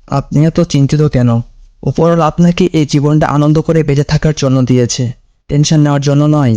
আপনি এত চিন্তিত কেন? উপরওয়ালা আপনাকে এই জীবনটা আনন্দ করে বেঁচে থাকার জন্য দিয়েছে, টেনশন নেওয়ার জন্য নয়।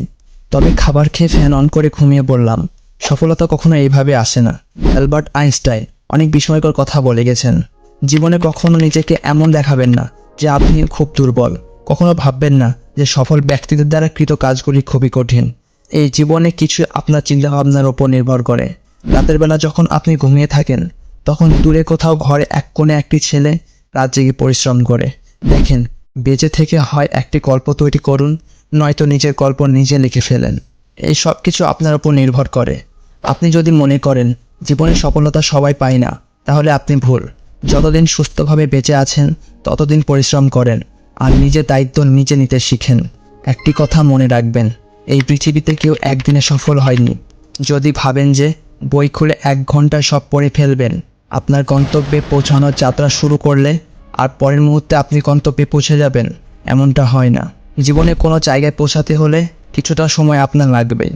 তবে খাবার খেয়ে ফ্যান অন করে ঘুমিয়ে পড়লাম। সফলতা কখনো এইভাবে আসে না। অ্যালবার্ট আইনস্টাইন অনেক বিস্ময়কর কথা বলে গেছেন। জীবনে কখনো নিজেকে এমন দেখাবেন না যে আপনি খুব দুর্বল। কখনো ভাববেন না যে সফল ব্যক্তিদের দ্বারা কৃত কাজগুলি খুবই কঠিন। এই জীবনে কিছু আপনার চিন্তাভাবনার ওপর নির্ভর করে। রাতের বেলা যখন আপনি ঘুমিয়ে থাকেন, তখন দূরে কোথাও ঘরে এক কোণে একটি ছেলে রাত জেগে পরিশ্রম করে। দেখেন, বেঁচে থেকে হয় একটি গল্প তৈরি করুন, নয়তো নিজের গল্প নিজে লিখে ফেলেন। এই সব কিছু আপনার উপর নির্ভর করে। আপনি যদি মনে করেন জীবনে সফলতা সবাই পায় না, তাহলে আপনি ভুল। যতদিন সুস্থভাবে বেঁচে আছেন ততদিন পরিশ্রম করেন আর নিজের দায়িত্ব নিজে নিতে শিখেন। একটি কথা মনে রাখবেন, এই পৃথিবীতে কেউ একদিনে সফল হয়নি। যদি ভাবেন যে বই খুলে 1 ঘন্টায় সব পড়ে ফেলবেন, আপনার গন্তব্যে পৌঁছানোর যাত্রা শুরু করলে আর পরের মুহূর্তে আপনি গন্তব্যে পৌঁছে যাবেন, এমনটা হয় না। জীবনে কোনো জায়গায় পৌঁছাতে হলে কিছুটা সময় আপনার লাগবে।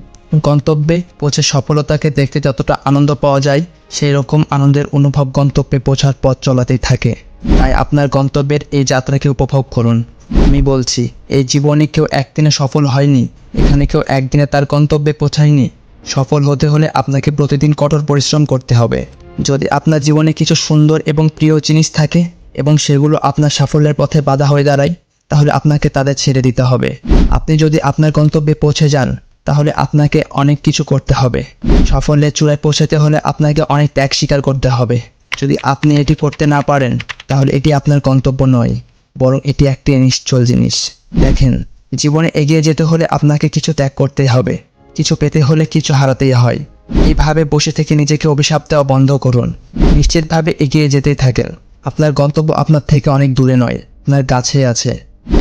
গন্তব্যে পৌঁছে সফলতাকে দেখতে যতটা আনন্দ পাওয়া যায়, সেই রকম আনন্দের অনুভব গন্তব্যে পৌঁছার পথ চলাতেই থাকে। তাই আপনার গন্তব্যের এই যাত্রাকে উপভোগ করুন। আমি বলছি, এই জীবনে কেউ একদিনে সফল হয়নি, এখানে কেউ একদিনে তার গন্তব্যে পৌঁছায়নি। সফল হতে হলে আপনাকে প্রতিদিন কঠোর পরিশ্রম করতে হবে। যদি আপনার জীবনে কিছু সুন্দর এবং প্রিয় জিনিস থাকে এবং সেগুলো আপনার সাফল্যের পথে বাধা হয়ে দাঁড়ায়, তাহলে আপনাকে তাদের ছেড়ে দিতে হবে। আপনি যদি আপনার গন্তব্যে পৌঁছে যান, তাহলে আপনাকে অনেক কিছু করতে হবে। সাফল্যের চূড়ায় পৌঁছাতে হলে আপনাকে অনেক ত্যাগ স্বীকার করতে হবে। যদি আপনি এটি করতে না পারেন, তাহলে এটি আপনার গন্তব্য নয়, বরং এটি একটি নিশ্চল জিনিস। দেখেন, জীবনে এগিয়ে যেতে হলে আপনাকে কিছু ত্যাগ করতেই হবে। কিছু পেতে হলে কিছু হারাতেই হয়। এইভাবে বসে থেকে নিজেকে অভিশাপ দেওয়া বন্ধ করুন। নিশ্চিতভাবে এগিয়ে যেতেই থাকেন। আপনার গন্তব্য আপনার থেকে অনেক দূরে নয়, আপনার কাছেই আছে।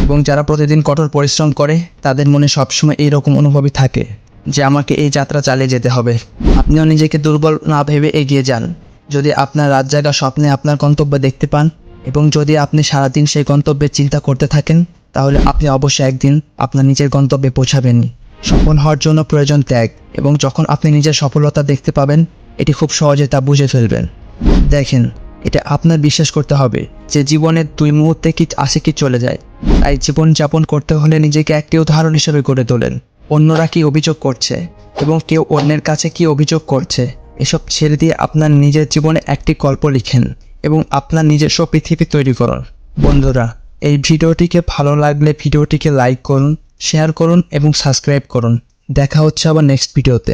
এবং যারা প্রতিদিন কঠোর পরিশ্রম করে, তাদের মনে সবসময় এইরকম অনুভবই থাকে যে আমাকে এই যাত্রা চালিয়ে যেতে হবে। আপনিও নিজেকে দুর্বল না ভেবে এগিয়ে যান। যদি আপনার রাত জাগা স্বপ্নে আপনার গন্তব্য দেখতে পান এবং যদি আপনি সারাদিন সেই গন্তব্যের চিন্তা করতে থাকেন, তাহলে আপনি অবশ্যই একদিন আপনার নিজের গন্তব্যে পৌঁছাবেন। সফল হওয়ার জন্য প্রয়োজন ত্যাগ, এবং যখন আপনি নিজের সফলতা দেখতে পাবেন, এটি খুব সহজে তা বুঝে ফেলবেন। দেখেন, এটা আপনার বিশ্বাস করতে হবে যে জীবনের 2 মুহূর্তে কি আসে কি চলে যায়। তাই জীবন যাপন করতে হলে নিজেকে একটি উদাহরণ হিসেবে গড়ে তোলেন। অন্যরা কি অভিযোগ করছে এবং কেউ অন্যের কাছে কি অভিযোগ করছে, এসব ছেড়ে দিয়ে আপনার নিজের জীবনে একটি গল্প লিখেন এবং আপনার নিজস্ব পৃথিবী তৈরি করুন। বন্ধুরা, এই ভিডিওটিকে ভালো লাগলে ভিডিওটিকে লাইক করুন, শেয়ার করুন এবং সাবস্ক্রাইব করুন। দেখা হচ্ছে আবার নেক্সট ভিডিওতে।